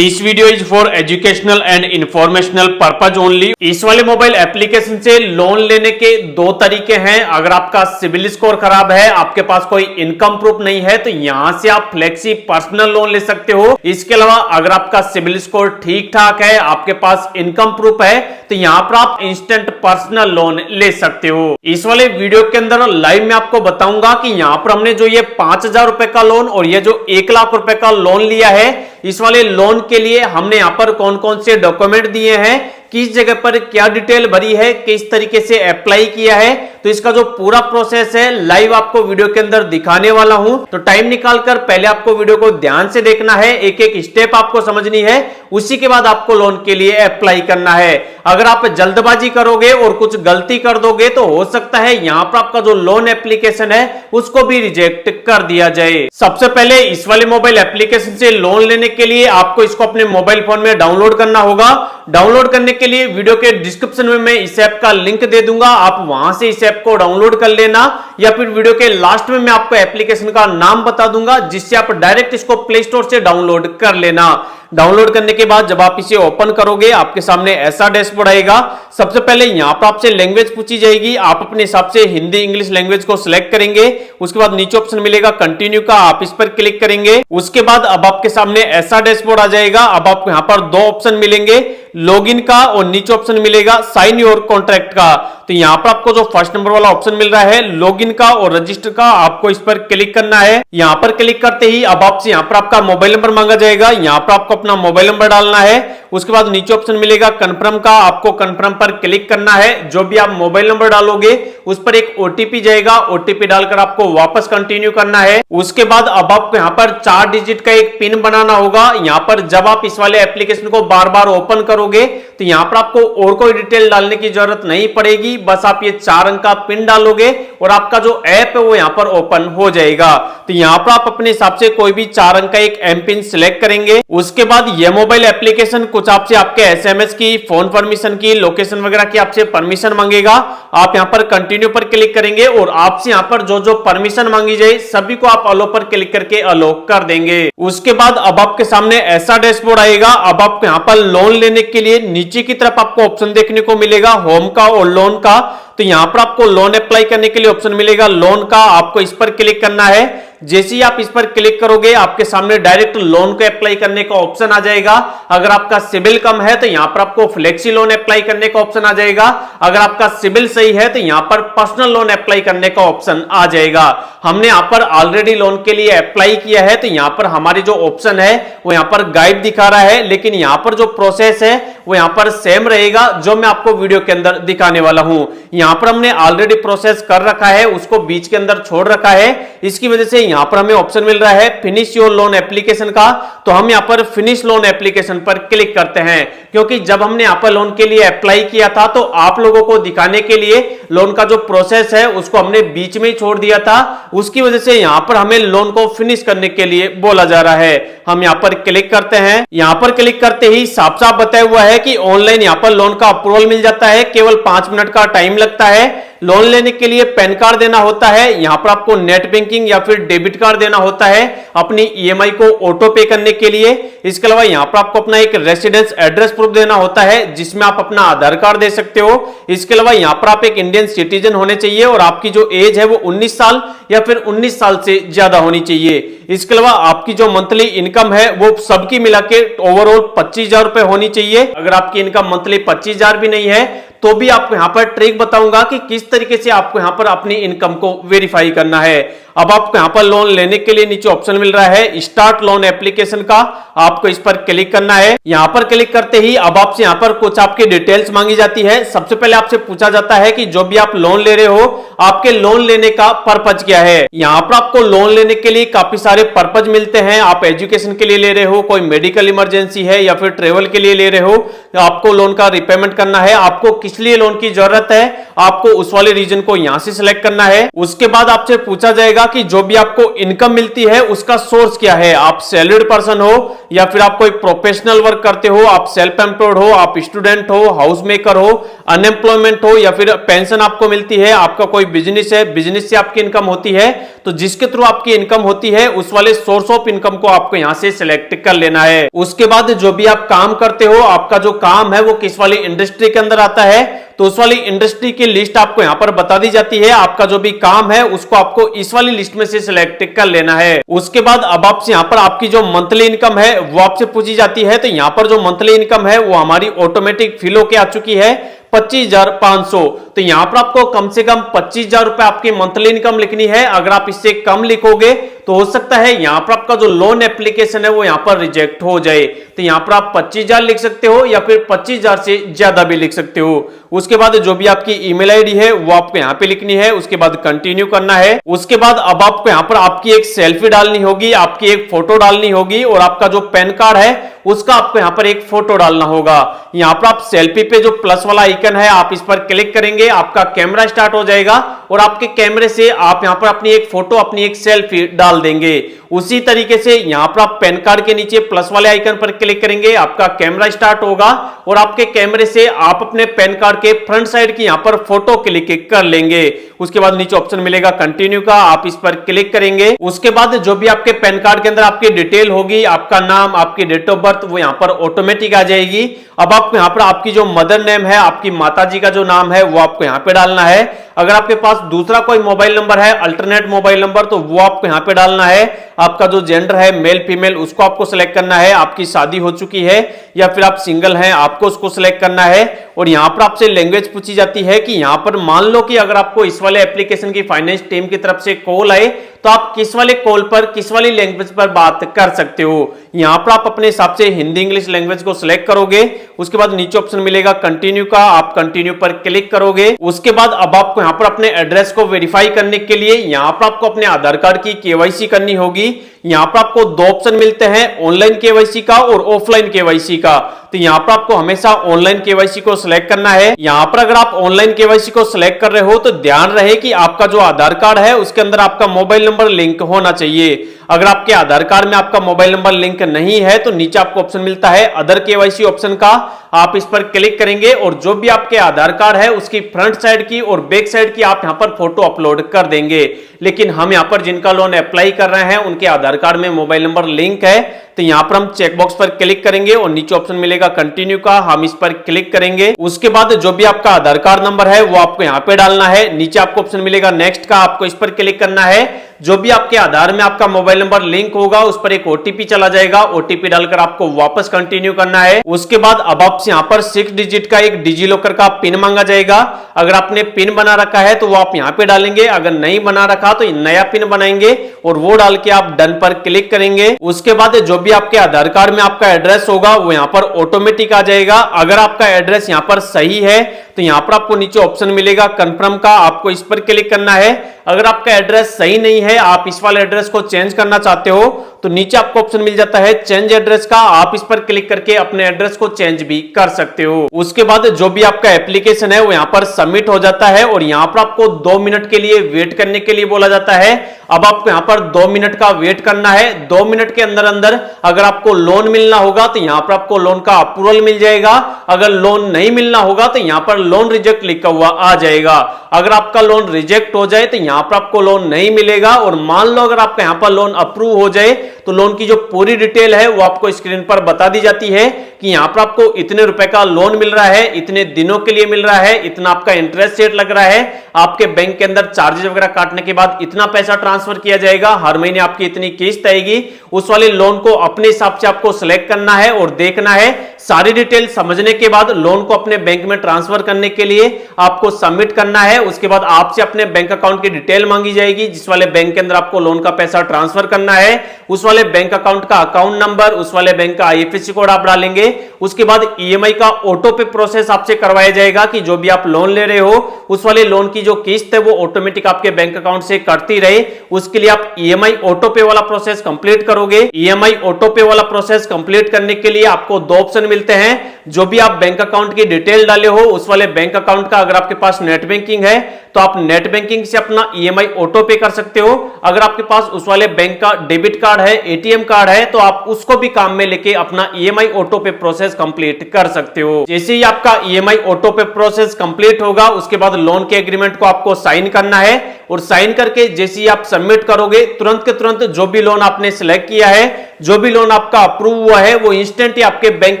This video is for educational and informational purpose only. इस वाले mobile application से loan लेने के दो तरीके हैं। अगर आपका सिविल स्कोर खराब है, आपके पास कोई इनकम प्रूफ नहीं है, तो यहां से आप फ्लेक्सी पर्सनल लोन ले सकते हो। इसके अलावा अगर आपका सिविल स्कोर ठीक ठाक है, आपके पास इनकम प्रूफ है, तो यहां पर आप इंस्टेंट पर्सनल लोन ले सकते हो। इस वाले वीडियो के अंदर लाइव में आपको बताऊंगा कि यहां पर हमने जो ये 5,000 रुपए का लोन और ये जो 1 लाख रुपए का लोन लिया है, इस वाले लोन के लिए हमने यहां पर कौन कौन से डॉक्यूमेंट दिए हैं, किस जगह पर क्या डिटेल भरी है, किस तरीके से अप्लाई किया है, तो इसका जो पूरा प्रोसेस है लाइव आपको वीडियो के अंदर दिखाने वाला हूं। तो टाइम निकालकर पहले आपको वीडियो को ध्यान से देखना है, एक एक स्टेप आपको समझनी है, उसी के बाद आपको लोन के लिए अप्लाई करना है। अगर आप जल्दबाजी करोगे और कुछ गलती कर दोगे तो हो सकता है यहां पर आपका जो लोन एप्लीकेशन है उसको भी रिजेक्ट कर दिया जाए। सबसे पहले इस वाले मोबाइल एप्लीकेशन से लोन लेने के लिए आपको इसको अपने मोबाइल फोन में डाउनलोड करना होगा। डाउनलोड करने के लिए वीडियो के डिस्क्रिप्शन में मैं इस ऐप का लिंक दे दूंगा, आप वहां से इस ऐप को डाउनलोड कर लेना, या फिर वीडियो के लास्ट में मैं आपको एप्लीकेशन का नाम बता दूंगा, जिससे आप डायरेक्ट इसको प्ले स्टोर से डाउनलोड कर लेना। डाउनलोड करने के बाद जब आप इसे ओपन करोगे, आपके सामने ऐसा डैशबोर्ड आएगा। सबसे पहले यहां पर आपसे लैंग्वेज पूछी जाएगी, आप अपने हिसाब से हिंदी इंग्लिश लैंग्वेज को सिलेक्ट करेंगे। उसके बाद नीचे ऑप्शन मिलेगा कंटिन्यू का, आप इस पर क्लिक करेंगे। उसके बाद अब आपके सामने ऐसा डैशबोर्ड आ जाएगा। अब आपको यहां पर दो ऑप्शन मिलेंगे, लॉगिन का और नीचे ऑप्शन मिलेगा साइन योर कॉन्ट्रैक्ट का। तो यहां पर आपको जो फर्स्ट नंबर वाला ऑप्शन मिल रहा है लॉगिन का और रजिस्टर का, आपको इस पर क्लिक करना है। यहां पर क्लिक करते ही अब आपसे यहां पर आपका मोबाइल नंबर मांगा जाएगा, यहां पर आपको अपना मोबाइल नंबर डालना है। उसके बाद नीचे ऑप्शन मिलेगा कन्फर्म का, आपको कन्फर्म पर क्लिक करना है। जो भी आप मोबाइल नंबर डालोगे उस पर एक ओटीपी जाएगा, ओटीपी डालकर आपको वापस कंटिन्यू करना है। उसके बाद अब आपको यहां पर 4 डिजिट का एक पिन बनाना होगा। यहां पर जब आप इस वाले एप्लीकेशन को बार बार ओपन करोगे तो यहां पर आपको और कोई डिटेल डालने की जरूरत नहीं पड़ेगी, बस आप ये 4 अंक का पिन डालोगे और आपका जो ऐप है वो यहां पर ओपन हो जाएगा। तो यहां पर आप अपने हिसाब से कोई भी 4 अंक का एक एम पिन सिलेक्ट करेंगे। उसके बाद यह मोबाइल एप्लीकेशन कुछ आपसे आपके एसएमएस की, फोन परमिशन की, लोकेशन वगैरह की आपसे परमिशन मांगेगा। आप यहां पर कंटिन्यू पर क्लिक करेंगे और आपसे यहां पर जो जो परमिशन मांगी जाए सभी को आप अलो पर क्लिक करके अलो कर देंगे। उसके बाद अब आपके सामने ऐसा डैशबोर्ड आएगा। अब आपको यहां पर लोन लेने के लिए नीचे की तरफ आपको ऑप्शन देखने को मिलेगा होम का और लोन का। तो यहां पर आपको लोन अप्लाई करने के लिए ऑप्शन मिलेगा लोन का, आपको इस पर क्लिक करना है। जैसे ही आप इस पर क्लिक करोगे आपके सामने डायरेक्ट लोन को अप्लाई करने का ऑप्शन आ जाएगा। अगर आपका सिविल कम है तो यहां पर आपको फ्लेक्सी लोन अप्लाई करने का ऑप्शन आ जाएगा। अगर आपका सिविल सही है तो यहां पर पर्सनल लोन अप्लाई करने का ऑप्शन आ जाएगा। हमने यहां पर ऑलरेडी लोन के लिए अप्लाई किया है, तो यहां पर हमारी जो ऑप्शन है वो यहां पर गायब दिखा रहा है, लेकिन यहां पर जो प्रोसेस है वो यहां पर सेम रहेगा जो मैं आपको वीडियो के अंदर दिखाने वाला हूं। यहां पर हमने ऑलरेडी प्रोसेस कर रखा है, उसको बीच के अंदर छोड़ रखा है। इसकी वजह से यहां पर हमें ऑप्शन मिल रहा है फिनिश योर लोन एप्लीकेशन का, तो हम यहां पर फिनिश लोन एप्लीकेशन पर क्लिक करते हैं। क्योंकि जब हमने यहां पर लोन के लिए अप्लाई किया था तो आप लोगों को दिखाने के लिए लोन का जो प्रोसेस है उसको हमने बीच में ही छोड़ दिया था, उसकी वजह से यहां पर हमें लोन को फिनिश करने के लिए बोला जा रहा है। हम यहां पर क्लिक करते हैं। यहां पर क्लिक करते ही साफ साफ बताया हुआ है कि ऑनलाइन यहां पर लोन का अप्रूवल मिल जाता है, केवल 5 मिनट का टाइम लगता है। लोन लेने के लिए पैन कार्ड देना होता है, यहां पर आपको नेट बैंकिंग या फिर डेबिट कार्ड देना होता है अपनी ईएमआई को ऑटो पे करने के लिए। इसके अलावा यहां पर आपको अपना एक रेसिडेंस एड्रेस प्रूफ देना होता है, जिसमें आप अपना आधार कार्ड दे सकते हो। इसके अलावा यहां पर आप एक इंडियन सिटीजन होने चाहिए और आपकी जो एज है वो 19 साल या फिर 19 साल से ज्यादा होनी चाहिए। इसके अलावा आपकी जो मंथली इनकम है वो सबकी मिला के ओवरऑल 25,000 रुपए होनी चाहिए। अगर आपकी इनकम मंथली 25,000 भी नहीं है तो भी आपको यहां पर ट्रिक बताऊंगा कि किस तरीके से आपको यहां पर अपनी इनकम को वेरीफाई करना है। अब आपको यहां पर लोन लेने के लिए नीचे ऑप्शन मिल रहा है स्टार्ट लोन एप्लीकेशन का, आपको इस पर क्लिक करना है। यहां पर क्लिक करते ही अब आपसे यहां पर कुछ आपकी डिटेल्स मांगी जाती है। सबसे पहले आपसे पूछा जाता है कि जो भी आप लोन ले रहे हो आपके लोन लेने का पर्पज क्या है। यहां पर आपको लोन लेने के लिए काफी सारे पर्पज मिलते हैं। आप एजुकेशन के लिए ले रहे हो, कोई मेडिकल इमरजेंसी है या फिर ट्रेवल के लिए ले रहे हो, आपको लोन का रिपेमेंट करना है, आपको किस लिए लोन की जरूरत है, आपको उस वाले रीजन को यहां से सिलेक्ट करना है। उसके बाद आपसे पूछा जाएगा कि जो भी आपको इनकम मिलती है उसका सोर्स क्या है, आप सैलरीड पर्सन हो या फिर आप कोई प्रोफेशनल वर्क करते हो, आप सेल्फ एम्प्लॉयड हो, आप स्टूडेंट हो, हाउस मेकर हो, अनएम्प्लॉयमेंट हो, या फिर पेंशन आपको मिलती है, आपका कोई बिजनेस है, बिजनेस से आपकी इनकम होती है, तो जिसके थ्रू आपकी इनकम होती है उस वाले सोर्स ऑफ इनकम को आपको यहां से सिलेक्ट कर लेना है। उसके बाद जो भी आप काम करते हो, आपका जो काम है वो किस वाली इंडस्ट्री के अंदर आता है, तो उस वाली इंडस्ट्री की लिस्ट आपको यहां पर बता दी जाती है। आपका जो भी काम है उसको आपको इस वाली लिस्ट में से सिलेक्ट कर लेना है। उसके बाद अब आपसे यहां पर आपकी जो मंथली इनकम है वो आपसे पूछी जाती है, तो यहां पर जो मंथली इनकम है वो हमारी ऑटोमेटिक फिल होके आ चुकी है 25,500। तो यहां पर आपको कम से कम 25,000 रुपए आपकी मंथली इनकम लिखनी है। अगर आप इससे कम लिखोगे तो हो सकता है यहां पर आपका जो लोन एप्लीकेशन है वो यहां पर रिजेक्ट हो जाए। तो यहां पर आप 25,000 लिख सकते हो या फिर 25,000 से ज्यादा भी लिख सकते हो। उसके बाद जो भी आपकी ईमेल आईडी है वो आपको यहां पे लिखनी है, उसके बाद कंटिन्यू करना है। उसके बाद अब आपको यहां पर आपकी एक सेल्फी डालनी होगी, आपकी एक फोटो डालनी होगी और आपका जो पैन कार्ड है उसका आपको यहां पर एक फोटो डालना होगा। यहां पर आप सेल्फी पे जो प्लस वाला आइकन है आप इस पर क्लिक करेंगे, आपका कैमरा स्टार्ट हो जाएगा और आपके कैमरे से आप यहां पर अपनी एक फोटो, अपनी एक सेल्फी डाल देंगे। उसी तरीके से यहां पर आप पैन कार्ड के नीचे प्लस वाले आइकन पर क्लिक करेंगे, आपका कैमरा स्टार्ट होगा और आपके कैमरे से आप अपने पैन कार्ड के फ्रंट साइड की यहां पर फोटो क्लिक कर लेंगे। उसके बाद नीचे ऑप्शन मिलेगा कंटिन्यू का, आप इस पर क्लिक करेंगे। उसके बाद जो भी आपके पैन कार्ड के अंदर आपकी डिटेल होगी, आपका नाम, आपकी डेट ऑफ बर्थ, वो यहां पर ऑटोमेटिक आ जाएगी। अब आपको यहां पर आपकी जो मदर नेम है, आपकी माताजी का जो नाम है वो आपको यहां पे डालना है। अगर आपके पास दूसरा कोई मोबाइल नंबर है, अल्टरनेट मोबाइल नंबर, तो वो आपको यहां पे डालना है। आपका जो जेंडर है, मेल फीमेल, उसको आपको सिलेक्ट करना है। आपकी शादी हो चुकी है या फिर आप सिंगल हैं, आपको उसको सिलेक्ट करना है। और यहां पर आपसे लैंग्वेज पूछी जाती है कि यहां पर मान लो कि अगर आपको इस वाले एप्लीकेशन की फाइनेंस टीम की तरफ से कॉल आए तो आप किस वाले कॉल पर किस वाली लैंग्वेज पर बात कर सकते हो। यहां पर आप अपने हिसाब से हिंदी इंग्लिश लैंग्वेज को सिलेक्ट करोगे। उसके बाद नीचे ऑप्शन मिलेगा कंटिन्यू का, आप कंटिन्यू पर क्लिक करोगे। उसके बाद अब आपको यहां पर अपने एड्रेस को वेरीफाई करने के लिए यहां पर आपको अपने आधार कार्ड की केवाईसी करनी होगी। यहां पर आपको दो ऑप्शन मिलते हैं, ऑनलाइन केवाईसी का और ऑफलाइन केवाईसी का। तो यहां पर आपको हमेशा ऑनलाइन केवाईसी को सिलेक्ट करना है। यहां पर अगर आप ऑनलाइन केवाईसी को सिलेक्ट कर रहे हो तो ध्यान रहे कि आपका जो आधार कार्ड है उसके अंदर आपका मोबाइल नंबर लिंक होना चाहिए। अगर आपके आधार कार्ड में आपका मोबाइल नंबर लिंक नहीं है तो नीचे आपको ऑप्शन मिलता है अदर केवाईसी ऑप्शन का, आप इस पर क्लिक करेंगे और जो भी आपके आधार कार्ड है उसकी फ्रंट साइड की और बैक साइड की आप यहां पर फोटो अपलोड कर देंगे। लेकिन हम यहां पर जिनका लोन अप्लाई कर रहे हैं उनके आधार कार्ड में मोबाइल नंबर लिंक है, तो यहां पर हम चेकबॉक्स पर क्लिक करेंगे और नीचे ऑप्शन मिलेगा कंटिन्यू का, हम इस पर क्लिक करेंगे। उसके बाद जो भी आपका आधार कार्ड नंबर है वो आपको यहां पे डालना है। नीचे आपको ऑप्शन मिलेगा नेक्स्ट का, आपको इस पर क्लिक करना है। जो भी आपके आधार में आपका मोबाइल नंबर लिंक होगा उस पर एक ओटीपी चला जाएगा, ओटीपी डालकर आपको वापस कंटिन्यू करना है। उसके बाद अब आपसे यहां पर 6 डिजिट का एक डिजी लॉकर का पिन मांगा जाएगा। अगर आपने पिन बना रखा है तो वो आप यहां पे डालेंगे, अगर नहीं बना रखा तो नया पिन बनाएंगे और वो डाल के आप डन पर क्लिक करेंगे। उसके बाद जो भी आपके आधार कार्ड में आपका एड्रेस होगा वो यहां पर ऑटोमेटिक आ जाएगा। अगर आपका एड्रेस यहां पर सही है तो यहां पर आपको नीचे ऑप्शन मिलेगा कंफर्म का, आपको इस पर क्लिक करना है। अगर आपका एड्रेस सही नहीं है, आप इस वाले एड्रेस को चेंज करना चाहते हो तो नीचे आपको ऑप्शन मिल जाता है चेंज एड्रेस का, आप इस पर क्लिक करके अपने एड्रेस को चेंज भी कर सकते हो। उसके बाद जो भी आपका एप्लीकेशन है वो यहां पर सबमिट हो जाता है और यहां पर आपको 2 मिनट के लिए वेट करने के लिए बोला जाता है। अब आपको यहां पर 2 मिनट का वेट करना है। 2 मिनट के अंदर अंदर अगर आपको लोन मिलना होगा तो यहां पर आपको लोन का अप्रूवल मिल जाएगा। अगर लोन नहीं मिलना होगा तो यहां पर लोन रिजेक्ट लिखा हुआ आ जाएगा। अगर आपका लोन रिजेक्ट हो जाए तो यहां पर आपको लोन नहीं मिलेगा और मान लो अगर आपका यहां पर लोन अप्रूव हो जाए तो लोन की जो पूरी डिटेल है वो आपको स्क्रीन पर बता दी जाती है कि यहां पर आपको इतने रुपए का लोन मिल रहा है, इतने दिनों के लिए मिल रहा है, इतना आपका इंटरेस्ट रेट लग रहा है, आपके बैंक के अंदर चार्जेस वगैरह काटने के बाद इतना पैसा ट्रांसफर किया जाएगा, हर महीने आपकी इतनी किस्त आएगी। उस वाले लोन को अपने हिसाब से आपको सिलेक्ट करना है और देखना है। सारी डिटेल समझने के बाद लोन को अपने बैंक में ट्रांसफर करने के लिए आपको सबमिट करना है। उसके बाद आपसे अपने बैंक अकाउंट की डिटेल मांगी जाएगी, जिस वाले बैंक के अंदर आपको लोन का पैसा ट्रांसफर करना है उस वाले बैंक अकाउंट का अकाउंट नंबर, उस वाले बैंक का आईएफएससी कोड आप डालेंगे। उसके बाद ईएमआई का ऑटो पे प्रोसेस आपसे करवाया जाएगा कि जो भी आप लोन ले रहे हो उस वाले लोन की की जो किस्त है वो ऑटोमेटिक आपके बैंक अकाउंट से कटती रहे, उसके लिए आप ईएमआई ऑटो पे वाला प्रोसेस कंप्लीट करोगे। ईएमआई ऑटो पे वाला प्रोसेस कंप्लीट करने के लिए आपको दो ऑप्शन मिलते हैं। जो भी आप बैंक अकाउंट की डिटेल डाले हो उस वाले बैंक अकाउंट का अगर आपके पास नेट बैंकिंग है तो आप नेट बैंकिंग से अपना ईएमआई ऑटो पे कर सकते हो। अगर आपके पास उस वाले बैंक का डेबिट कार्ड है, एटीएम कार्ड है, तो आप उसको भी काम में लेके अपना ईएमआई ऑटो पे प्रोसेस कंप्लीट कर सकते हो। जैसे ही आपका ईएमआई ऑटो पे प्रोसेस कंप्लीट होगा उसके बाद लोन के एग्रीमेंट को आपको साइन करना है और साइन करके जैसे ही आप सबमिट करोगे तुरंत के तुरंत जो भी लोन आपने सिलेक्ट किया है, जो भी लोन आपका अप्रूव हुआ है, वो इंस्टेंट ही आपके बैंक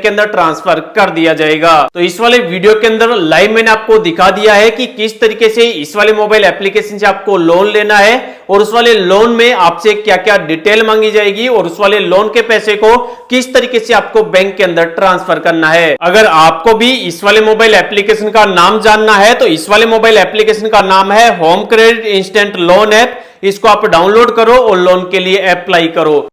के अंदर ट्रांसफर कर दिया जाएगा। तो इस वाले वीडियो के अंदर लाइव मैंने आपको दिखा दिया है कि किस तरीके से इस वाले मोबाइल एप्लीकेशन से आपको लोन लेना है और उस वाले लोन में आपसे क्या क्या डिटेल मांगी जाएगी और उस वाले लोन के पैसे को किस तरीके से आपको बैंक के अंदर ट्रांसफर करना है। अगर आपको भी इस वाले मोबाइल एप्लीकेशन का नाम जानना है तो इस वाले मोबाइल एप्लीकेशन का नाम है home credit instant loan app. इसको आप डाउनलोड करो और लोन के लिए अप्लाई करो।